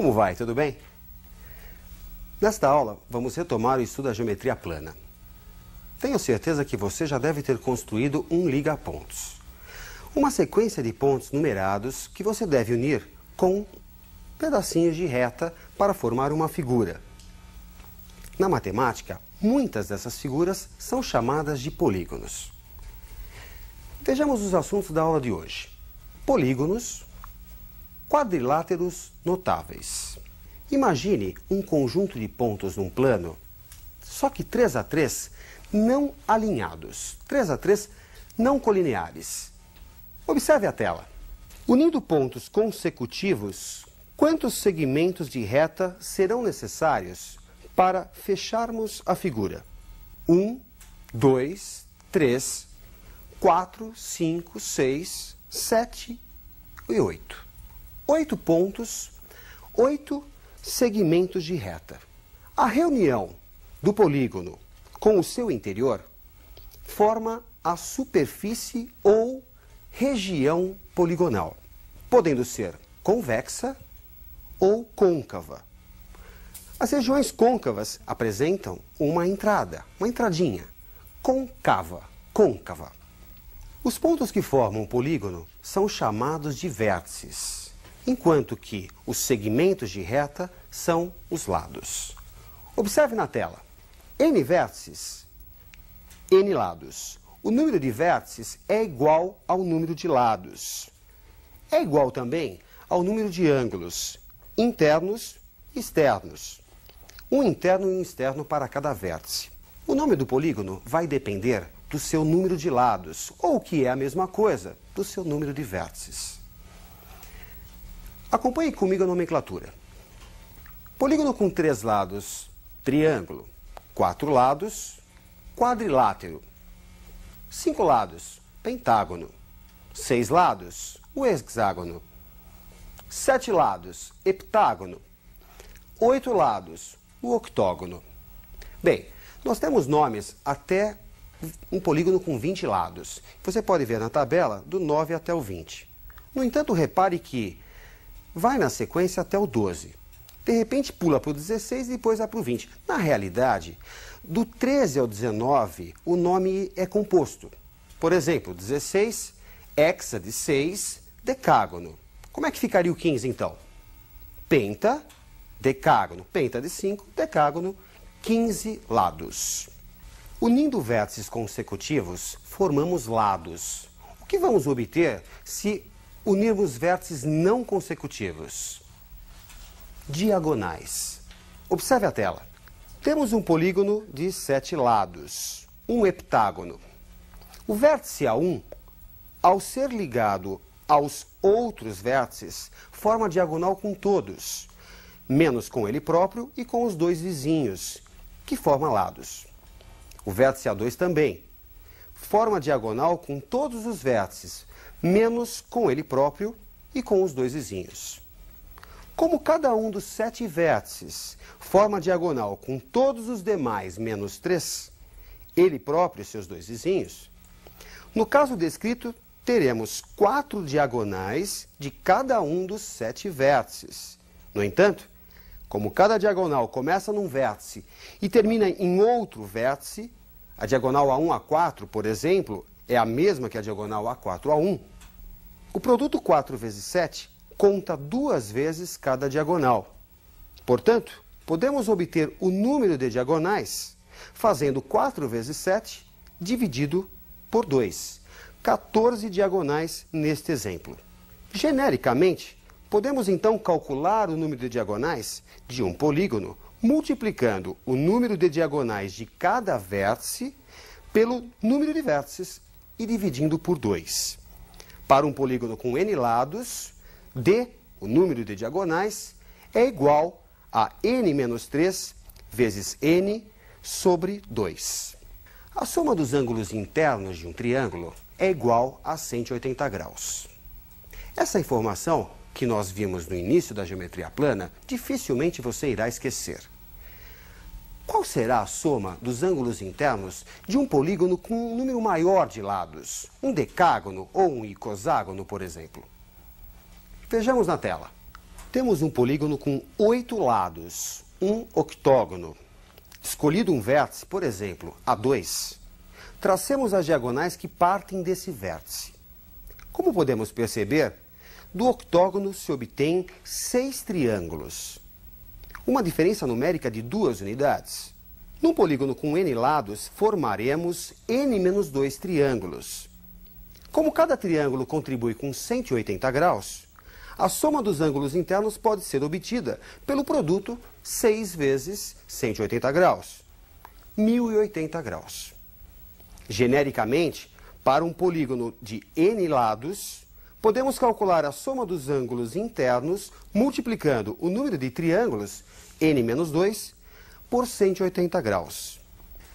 Como vai? Tudo bem? Nesta aula, vamos retomar o estudo da geometria plana. Tenho certeza que você já deve ter construído um liga-pontos. Uma sequência de pontos numerados que você deve unir com pedacinhos de reta para formar uma figura. Na matemática, muitas dessas figuras são chamadas de polígonos. Vejamos os assuntos da aula de hoje. Polígonos, quadriláteros notáveis. Imagine um conjunto de pontos num plano, só que 3 a 3 não alinhados, 3 a 3 não colineares. Observe a tela. Unindo pontos consecutivos, quantos segmentos de reta serão necessários para fecharmos a figura? 1, 2, 3, 4, 5, 6, 7 e 8. 8 pontos, 8 segmentos de reta. A reunião do polígono com o seu interior forma a superfície ou região poligonal, podendo ser convexa ou côncava. As regiões côncavas apresentam uma entrada, uma entradinha, côncava. Os pontos que formam o polígono são chamados de vértices, enquanto que os segmentos de reta são os lados. Observe na tela. N vértices, N lados. O número de vértices é igual ao número de lados. É igual também ao número de ângulos, internos e externos. Um interno e um externo para cada vértice. O nome do polígono vai depender do seu número de lados, ou o que é a mesma coisa, do seu número de vértices. Acompanhe comigo a nomenclatura. Polígono com 3 lados, triângulo. 4 lados, quadrilátero. 5 lados, pentágono. 6 lados, o hexágono. 7 lados, heptágono. 8 lados, o octógono. Bem, nós temos nomes até um polígono com 20 lados. Você pode ver na tabela do 9 até o 20. No entanto, repare que vai na sequência até o 12. De repente pula para o 16 e depois vai para o 20. Na realidade, do 13 ao 19, o nome é composto. Por exemplo, 16, hexa de 6, decágono. Como é que ficaria o 15 então? Penta, decágono. Penta de 5, decágono, 15 lados. Unindo vértices consecutivos, formamos lados. O que vamos obter se unirmos vértices não consecutivos? Diagonais. Observe a tela. Temos um polígono de 7 lados, um heptágono. O vértice A1, ao ser ligado aos outros vértices, forma diagonal com todos, menos com ele próprio e com os dois vizinhos, que formam lados. O vértice A2 também forma diagonal com todos os vértices, menos com ele próprio e com os dois vizinhos. Como cada um dos 7 vértices forma diagonal com todos os demais menos 3, ele próprio e seus dois vizinhos, no caso descrito, teremos 4 diagonais de cada um dos 7 vértices. No entanto, como cada diagonal começa num vértice e termina em outro vértice, a diagonal A1 a 4, por exemplo, é a mesma que a diagonal A4 a 1, o produto 4 vezes 7 conta 2 vezes cada diagonal. Portanto, podemos obter o número de diagonais fazendo 4 vezes 7 dividido por 2. 14 diagonais neste exemplo. Genericamente, podemos então calcular o número de diagonais de um polígono multiplicando o número de diagonais de cada vértice pelo número de vértices e dividindo por 2. Para um polígono com n lados, D, o número de diagonais, é igual a n menos 3 vezes n sobre 2. A soma dos ângulos internos de um triângulo é igual a 180 graus. Essa informação que nós vimos no início da geometria plana, dificilmente você irá esquecer. Qual será a soma dos ângulos internos de um polígono com um número maior de lados? Um decágono ou um icoságono, por exemplo? Vejamos na tela. Temos um polígono com 8 lados, um octógono. Escolhido um vértice, por exemplo, A2, tracemos as diagonais que partem desse vértice. Como podemos perceber, do octógono se obtém 6 triângulos. Uma diferença numérica de 2 unidades. Num polígono com n lados, formaremos n-2 triângulos. Como cada triângulo contribui com 180 graus, a soma dos ângulos internos pode ser obtida pelo produto 6 vezes 180 graus, 1080 graus. Genericamente, para um polígono de n lados, podemos calcular a soma dos ângulos internos multiplicando o número de triângulos, n-2, por 180 graus.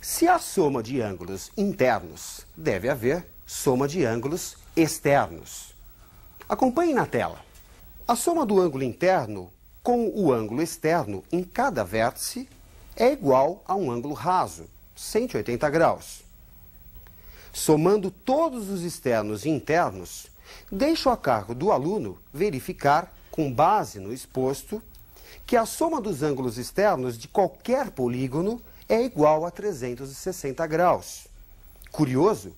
Se há soma de ângulos internos, deve haver soma de ângulos externos. Acompanhe na tela. A soma do ângulo interno com o ângulo externo em cada vértice é igual a um ângulo raso, 180 graus. Somando todos os externos e internos, deixo a cargo do aluno verificar, com base no exposto, que a soma dos ângulos externos de qualquer polígono é igual a 360 graus. Curioso,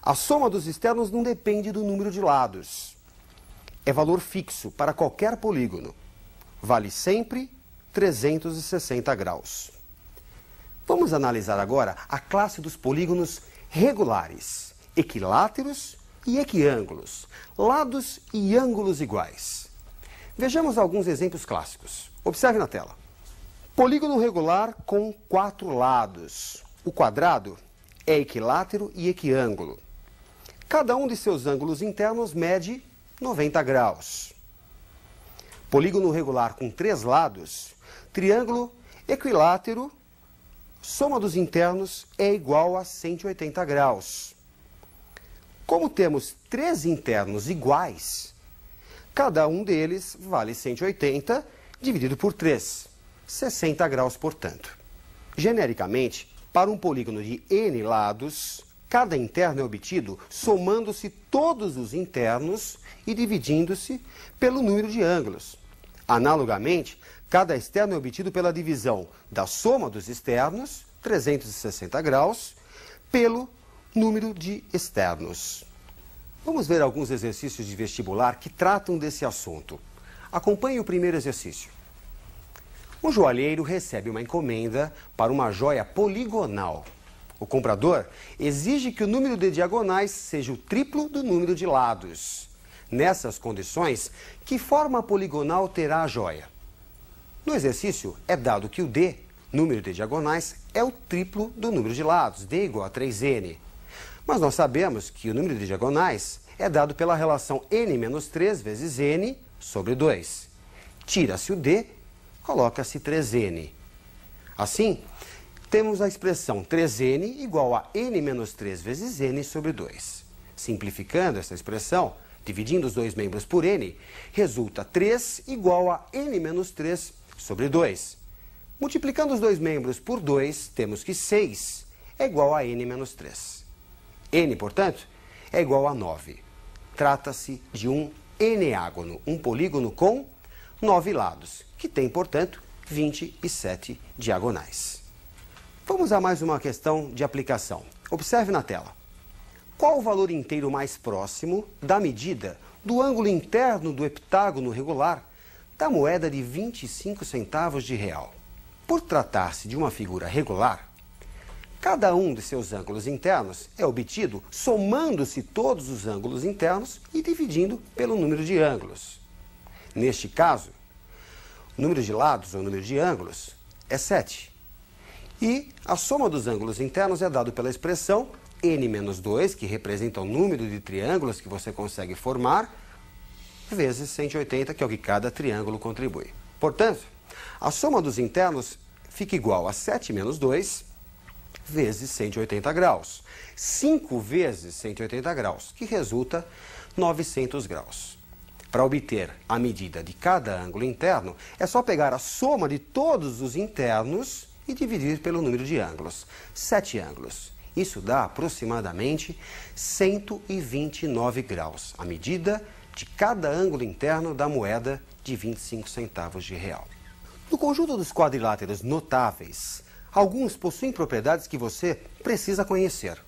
a soma dos externos não depende do número de lados. É valor fixo para qualquer polígono. Vale sempre 360 graus. Vamos analisar agora a classe dos polígonos regulares, equiláteros e equiângulos, lados e ângulos iguais. Vejamos alguns exemplos clássicos. Observe na tela. Polígono regular com 4 lados. O quadrado é equilátero e equiângulo. Cada um de seus ângulos internos mede 90 graus. Polígono regular com 3 lados, triângulo equilátero, soma dos internos é igual a 180 graus. Como temos 3 internos iguais, cada um deles vale 180 dividido por 3, 60 graus, portanto. Genericamente, para um polígono de n lados, cada interno é obtido somando-se todos os internos e dividindo-se pelo número de ângulos. Analogamente, cada externo é obtido pela divisão da soma dos externos, 360 graus, pelo número de externos. Vamos ver alguns exercícios de vestibular que tratam desse assunto. Acompanhe o primeiro exercício. Um joalheiro recebe uma encomenda para uma joia poligonal. O comprador exige que o número de diagonais seja o triplo do número de lados. Nessas condições, que forma poligonal terá a joia? No exercício, é dado que o D, número de diagonais, é o triplo do número de lados, D igual a 3n. Mas nós sabemos que o número de diagonais é dado pela relação n-3 vezes n sobre 2. Tira-se o D, coloca-se 3n. Assim, temos a expressão 3n igual a n-3 vezes n sobre 2. Simplificando essa expressão, dividindo os dois membros por n, resulta 3 igual a n-3 sobre 2. Multiplicando os dois membros por 2, temos que 6 é igual a n-3. n, portanto, é igual a 9. Trata-se de um eneágono, um polígono com 9 lados, que tem, portanto, 27 diagonais. Vamos a mais uma questão de aplicação. Observe na tela. Qual o valor inteiro mais próximo da medida do ângulo interno do heptágono regular da moeda de 25 centavos de real? Por tratar-se de uma figura regular, cada um de seus ângulos internos é obtido somando-se todos os ângulos internos e dividindo pelo número de ângulos. Neste caso, o número de lados ou número de ângulos é 7. E a soma dos ângulos internos é dado pela expressão n-2, que representa o número de triângulos que você consegue formar, vezes 180, que é o que cada triângulo contribui. Portanto, a soma dos internos fica igual a 7 menos 2 vezes 180 graus. 5 vezes 180 graus, que resulta 900 graus. Para obter a medida de cada ângulo interno, é só pegar a soma de todos os internos e dividir pelo número de ângulos. 7 ângulos. Isso dá aproximadamente 129 graus, a medida de cada ângulo interno da moeda de 25 centavos de real. No conjunto dos quadriláteros notáveis, alguns possuem propriedades que você precisa conhecer.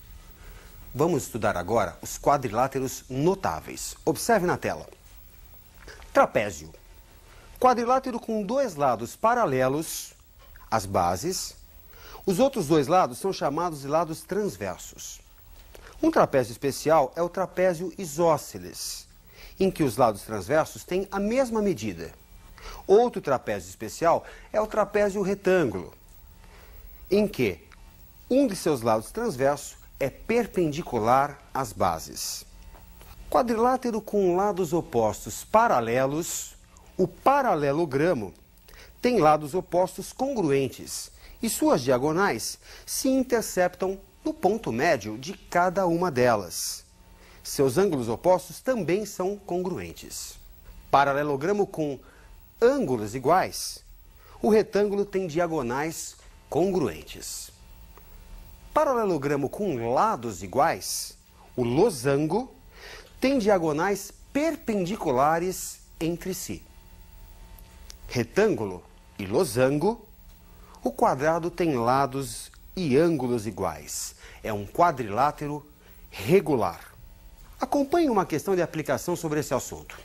Vamos estudar agora os quadriláteros notáveis. Observe na tela. Trapézio. Quadrilátero com dois lados paralelos às bases. Os outros dois lados são chamados de lados transversos. Um trapézio especial é o trapézio isósceles, em que os lados transversos têm a mesma medida. Outro trapézio especial é o trapézio retângulo, em que um de seus lados transversos é perpendicular às bases. Quadrilátero com lados opostos paralelos, o paralelogramo tem lados opostos congruentes e suas diagonais se interceptam no ponto médio de cada uma delas. Seus ângulos opostos também são congruentes. Paralelogramo com ângulos iguais, o retângulo tem diagonais congruentes. Paralelogramo com lados iguais, o losango tem diagonais perpendiculares entre si. Retângulo e losango, o quadrado tem lados e ângulos iguais. É um quadrilátero regular. Acompanhe uma questão de aplicação sobre esse assunto.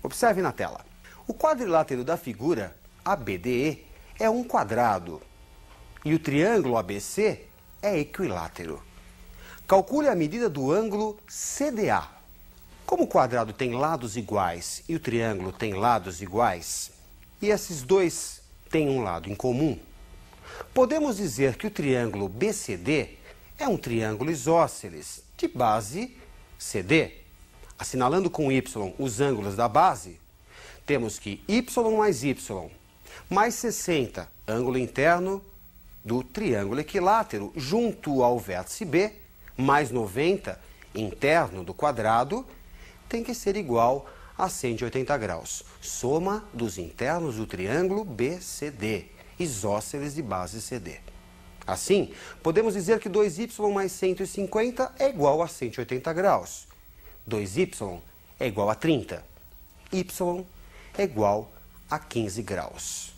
Observe na tela. O quadrilátero da figura ABDE é um quadrado e o triângulo ABC é equilátero. Calcule a medida do ângulo CDA. Como o quadrado tem lados iguais e o triângulo tem lados iguais, e esses dois têm um lado em comum, podemos dizer que o triângulo BCD é um triângulo isósceles de base CD. Assinalando com Y os ângulos da base, temos que Y mais 60, ângulo interno do triângulo equilátero, junto ao vértice B, mais 90, interno do quadrado, tem que ser igual a 180 graus. Soma dos internos do triângulo BCD, isósceles de base CD. Assim, podemos dizer que 2y mais 150 é igual a 180 graus. 2y é igual a 30. Y é igual a 15 graus.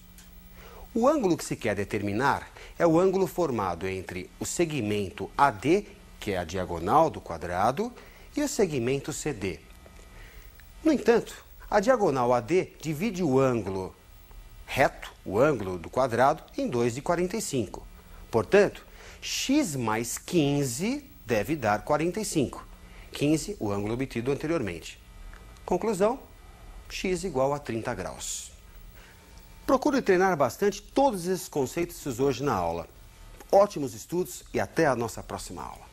O ângulo que se quer determinar é o ângulo formado entre o segmento AD, que é a diagonal do quadrado, e o segmento CD. No entanto, a diagonal AD divide o ângulo reto, o ângulo do quadrado, em 2 de 45. Portanto, x mais 15 deve dar 45. 15, o ângulo obtido anteriormente. Conclusão, x igual a 30 graus. Procure treinar bastante todos esses conceitos hoje na aula. Ótimos estudos e até a nossa próxima aula.